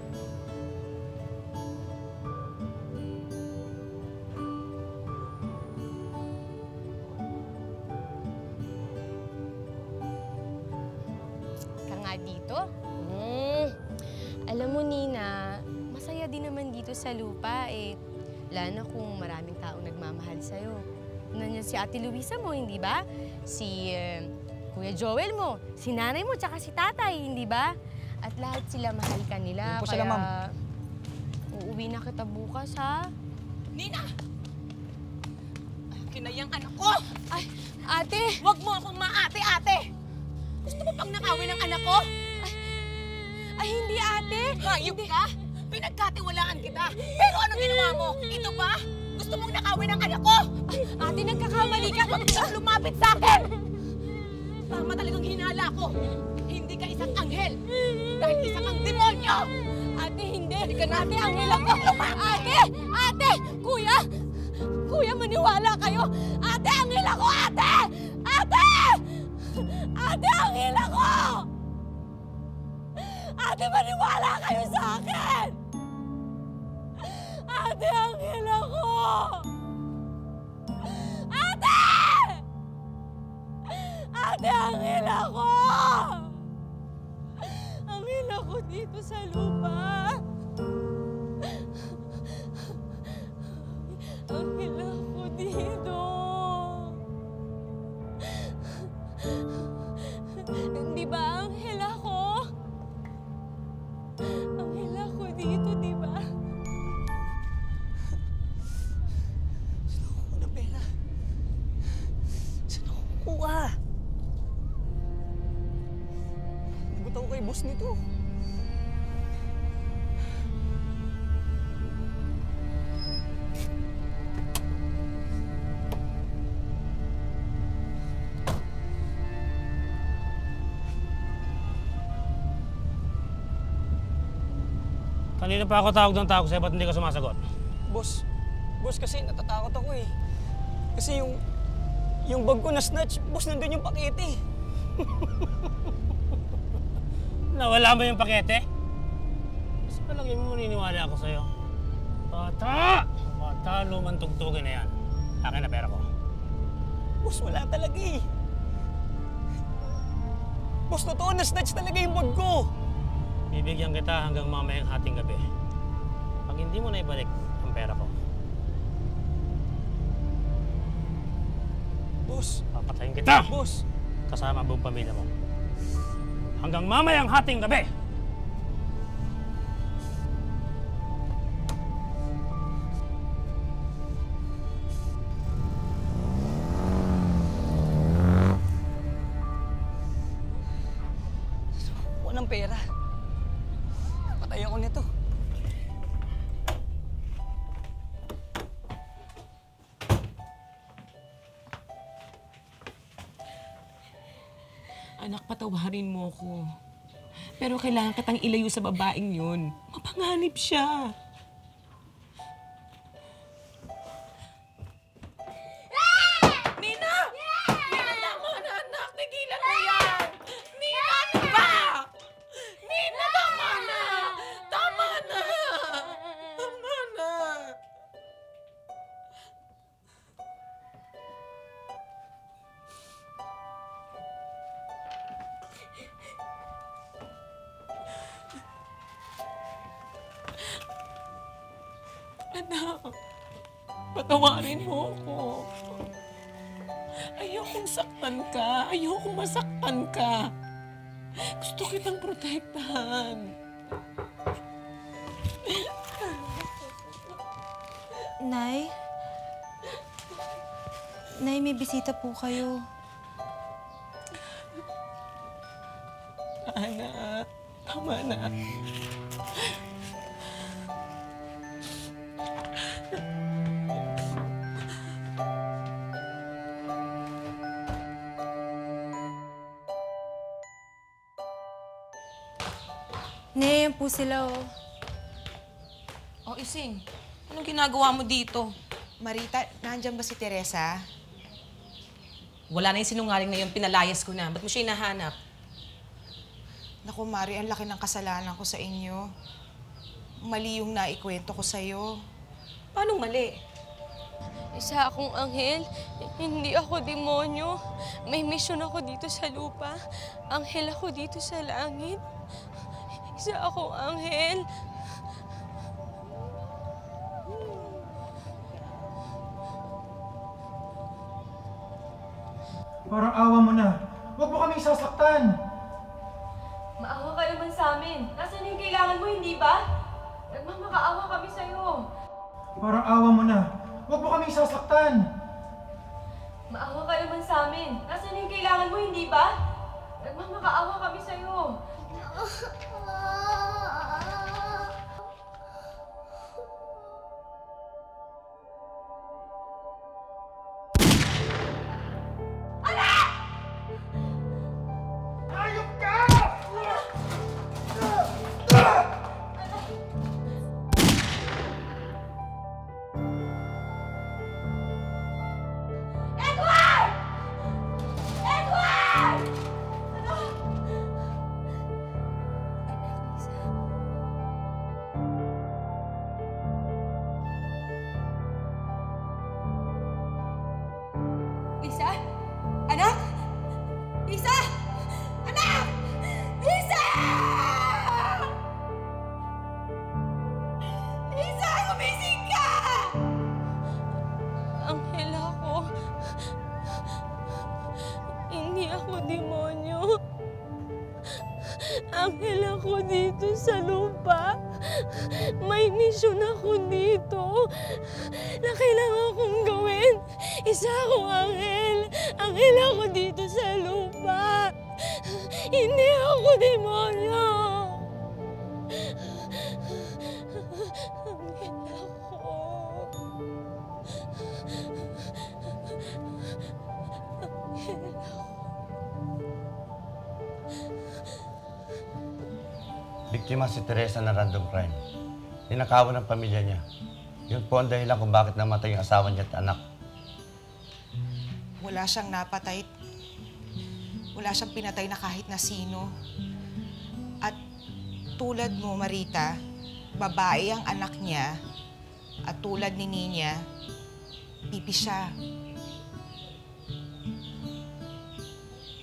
Dito? Alam mo, Nina, masaya din naman dito sa lupa eh. Lalo na kung maraming taong nagmamahal sa'yo. Nandiyan si Ate Luisa mo, hindi ba? Si Kuya Joel mo, si nanay mo, tsaka si tatay, hindi ba? At lahat sila mahal ka nila. Po sila, ma'am. Uuwi na kita bukas, ha? Nina! Kinayang anak ko! Ay, ate! Huwag mo akong maate-ate! Gusto mo pang nakawin ng anak ko? Ay, hindi ate! Hayop ka? Pinagkatiwalaan kita. Pero anong ginawa mo? Ito ba? Gusto mong nakawin ng anak ko? Ate, nagkakamali ka. Huwag kang lumapit sa akin! Tama talagang hinala ko. Hindi ka isang anghel. Dahil isa kang demonyo! Ate, hindi. Hindi ka na. Ate, anghel ako. Ate! Ate! Kuya! Kuya, maniwala kayo. Ate, anghel ako! Ate! Ate! Ate, anghel ako! Ate, maniwala kayo sa akin! Ate, anghel ako! Ate! Ate, anghel ako! Anghel ako dito sa lupa. Anghel ako dito. Di ba anghel ako? Anghel ako dito, di ba? Saan ako kukuha ng pera? Saan ako kukuha? Nagot ako kay boss nito. Kanina pa ako tawag ng tawag sa'yo, ba't hindi ka sumasagot? Boss, kasi natatakot ako eh. Kasi yung bag ko na snatch, boss, nandun yung pakete. Nawala mo yung pakete? Kasi palagay mo maniniwala ako sa'yo. Bata! Bata, lumang tugtugin na yan. Akin na pera ko. Boss, wala talaga eh. Boss, totoo na snatch talaga yung bag ko. Bibigyan kita hanggang mamayang hating gabi. Pag hindi mo na ibalik ang pera ko, boss, papatayin kita! Boss! Kasama ang buong pamilya mo. Hanggang mamayang hating gabi! ako ng pera. Patay ako nito. Anak, patawarin mo ko. Pero kailangan kitang ilayo sa babaeng yun. Mapanganib siya. Nina! Nina, tama na, anak. Tigilan mo yan. Nina, ano ba? Nina, tama na. Tama na. Tama na. Anak, patawarin mo ako. Ayokong saktan ka. Ayokong masaktan ka. Gusto kitang protektahan. Nay? Nay, may bisita po kayo. Anak, tama na. Nay, yan po sila, oh. O, Ising, anong ginagawa mo dito? Marita, nandyan ba si Teresa? Wala na yung sinungaling na yun, pinalayas ko na. Ba't mo siya hinahanap? Naku, Mari, ang laki ng kasalanan ko sa inyo. Mali yung naikwento ko sa'yo. Paano mali? Isa akong anghel. Hindi ako demonyo. May misyon ako dito sa lupa. Anghel ako dito sa langit. Isa akong anghel. Parang awa mo na. Huwag mo kaming sasaktan. Maawa ka naman sa amin. Nasaan yung kailangan mo, hindi ba? Nagmamakaawa kami sa'yo. Parang awa mo na. Huwag mo kaming sasaktan. Maawa ka naman sa amin. Nasaan yung kailangan mo, hindi ba? Nagmamakaawa kami sa'yo. Lisa? Anak? Lisa! Anak! Lisa! Lisa, gumising ka! Anghel ako. Hindi ako demonyo. Anghel ako dito sa lupa. May misyon ako dito na kailangan kong gawin. Isa akong anghel. Anghel ako dito sa lupa. Hindi ako demonyo. Anghel ako. Anghel ako. Biktima si Teresa ng random crime. Ninakawan ng pamilya niya. Yun po ang dahilan kung bakit namatay yung asawa niya at anak. Wala siyang napatay. Wala siyang pinatay na kahit na sino. At tulad mo, Marita, babae ang anak niya. At tulad ni Nina, pipi siya.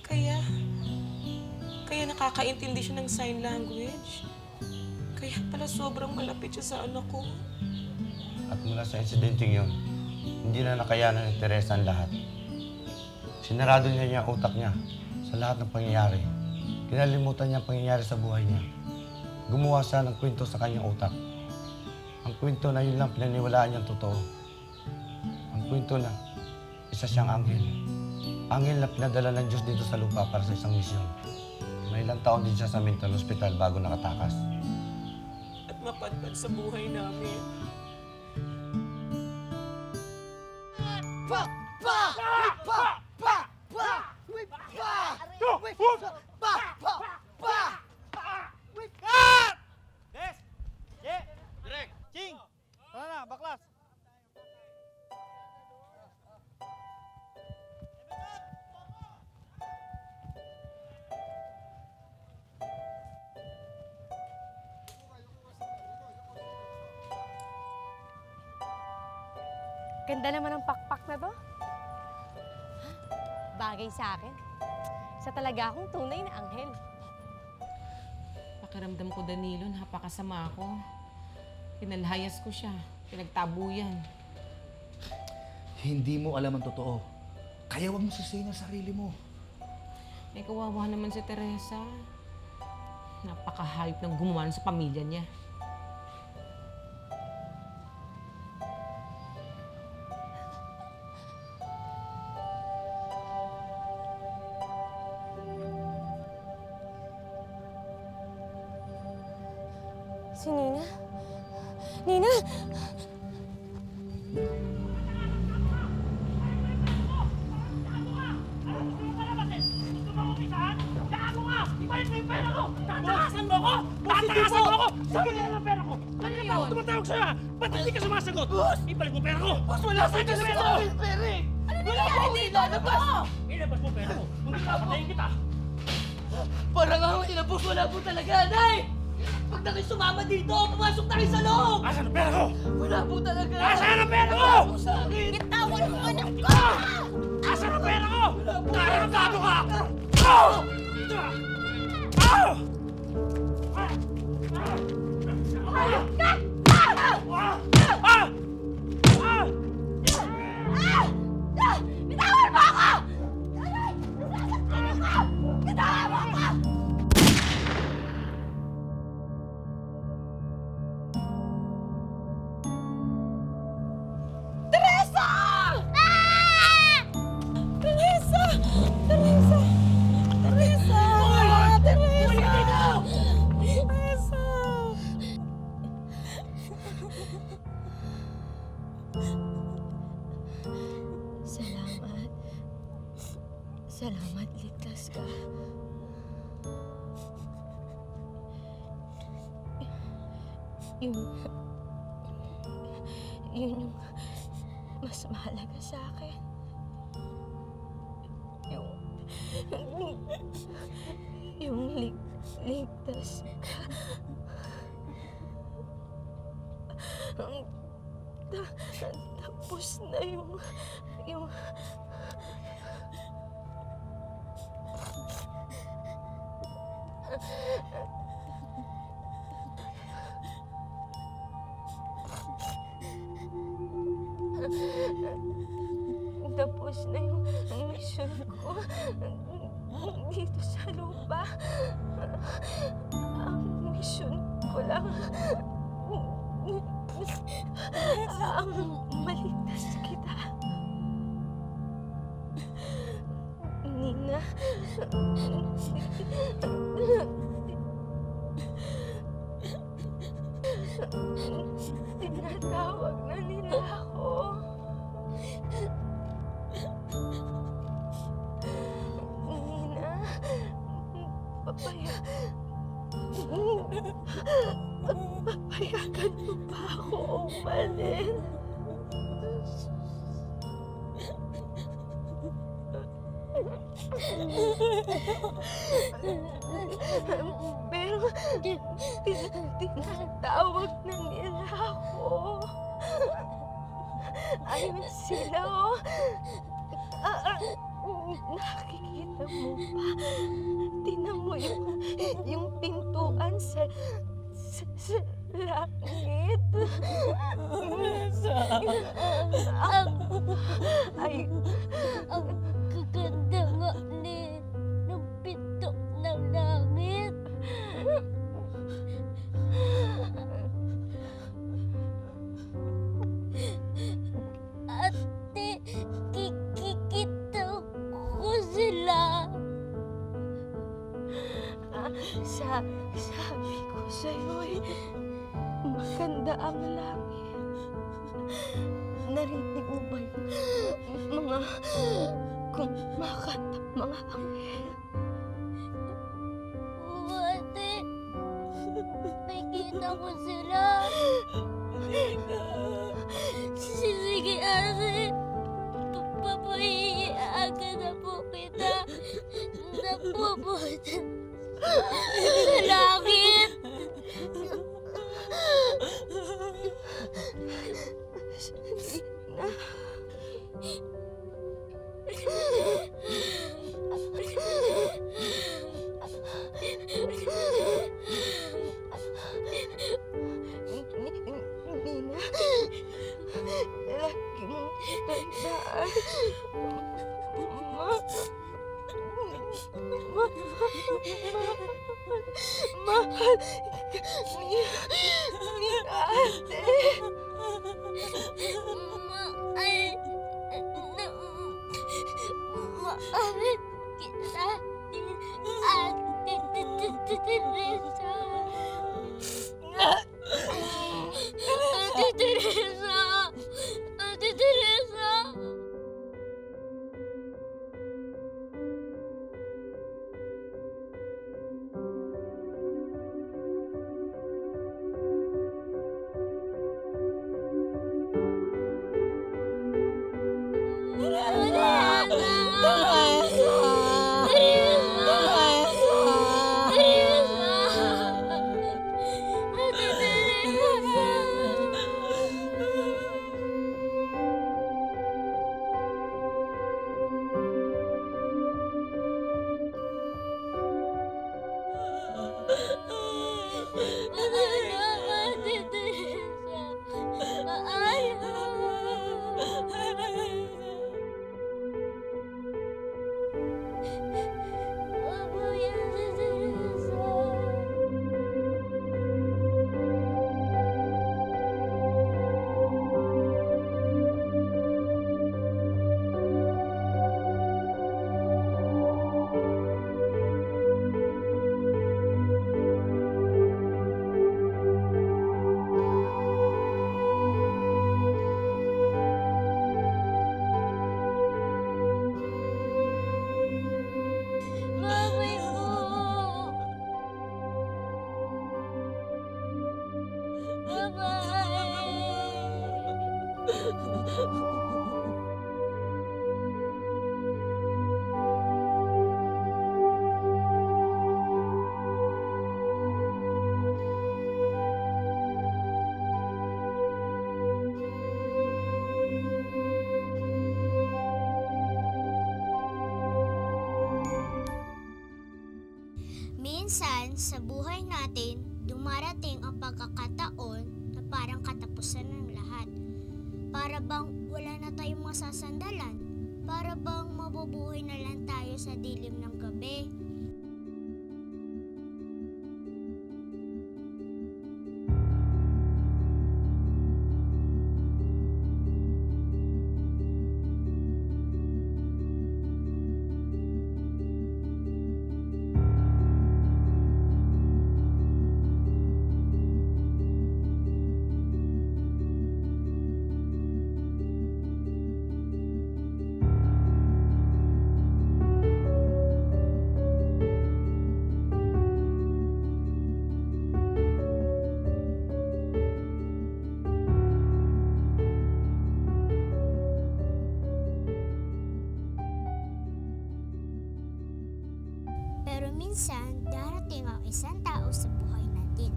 Kaya nakakaintindi siya ng sign language. Kaya pala sobrang malapit siya sa anak ko. At mula sa insidenteng yun, hindi na nakayanan ni Teresa ang lahat. Sinarado niya ang utak niya sa lahat ng pangyayari. Kinalimutan niya ang pangyayari sa buhay niya. Gumawa siya ng kwento sa kanyang utak. Ang kwento na yun lang pinaniwalaan niyang totoo. Ang kwento na isa siyang anghel. Anghel na pinadala ng Diyos dito sa lupa para sa isang misyon. May ilang taon din siya sa mental hospital bago nakatakas. At mapadpad sa buhay namin. Des! Ye! Direk! Ching! Tara na, baklas! Ganda naman ng pakpak na to. Bagay sa akin. Isa talaga akong tunay na anghel. Pakiramdam ko, Danilo, napakasama ako. Pinalhayas ko siya. Pinagtabuyan. Hindi mo alam ang totoo. Kaya wag mo sisihin ang sarili mo. May kawawa naman si Teresa. Napakahayop ng gumawa sa pamilya niya. Si Nina? Nina! Tatakasan mo ko! Tatakasan mo ko! Sabi niya ang pera ko! Kanina ako tumatawag sa'yo ha! Ba't hindi ka sumasagot? Ibalik mo pera ko! Boss, wala sa'yo kasi pera ko! Ano nangyari dito? Ano ba? Ilabas mo pera ko! Kung hindi papatayin kita! Parang ako inabos, wala po talaga, Nay! Pag na kayo sumama dito, pumasok na kayo sa loob! Asan ang pera ko? Wala po talaga! Asan ang pera ko? Wala po sa akin! Bitawan mo anak ko! Asan ang pera ko? Nakakagado ka! Bitawan mo ako! Bitawan mo ako! Teresa! Teresa! Teresa! Teresa! Teresa! Teresa! Salamat. Salamat, ligtas ka. Yun yung mas mahalaga sa akin. Yung ligtas ka. Tapos na yung tapos na yung mission ko dito sa lupa. Ang mission ko lang ang maligtas kita. Nina, tinatawag na nila ako. Nina, papayagan mo ba ako umalis? Pero tinatawag na nila ako. Ayun sila, oh. Nakikita mo ba? Tingnan mo yung pintuan sa langit. Ang kaganda nga ng pinto ng langit. Ate, kikita ko sila. Sabi ko sa'yo maganda ang langit. Narinig mo ba yung mga kumakanta, mga anghel? Oo, ate. Nakikita ko sila. Sige, ate. Papahiyagan na po kita. Napupunta sa langit. Nina, lagi mong tandaan. Mahal ni ate. Mahal kita, Ate Teresa. Ate Teresa! Ate Teresa! Minsan, sa buhay natin, dumarating ang pagkakataon na parang katapusan ng lahat. Para bang wala na tayong masasandalan. Para bang mabubuhay na lang tayo sa dilim ng gabi. Pero minsan, darating ang isang tao sa buhay natin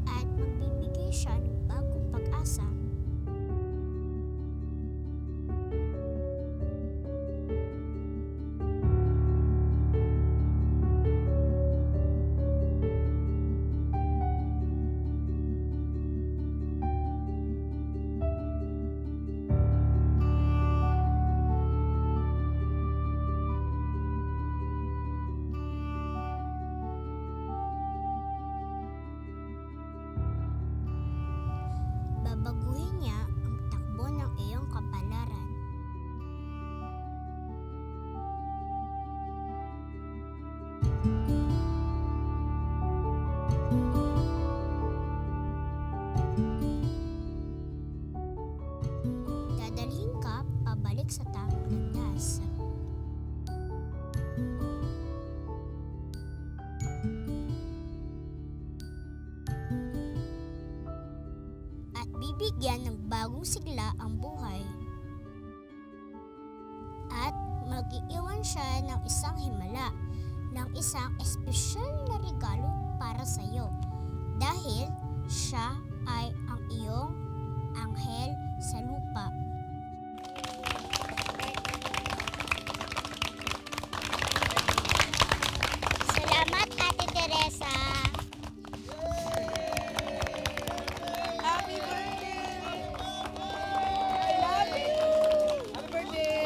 at magbibigay siya ng bagong pag-asa. Babaguhin niya ang takbo ng iyong kapalaran. bigyan ng bagong sigla ang buhay. At mag-iiwan siya ng isang himala, ng isang espesyal na regalo para sa iyo. Dahil siya ay ang iyong anghel sa lupa. Salamat, Ate Teresa. Happy birthday! I love you! Happy birthday!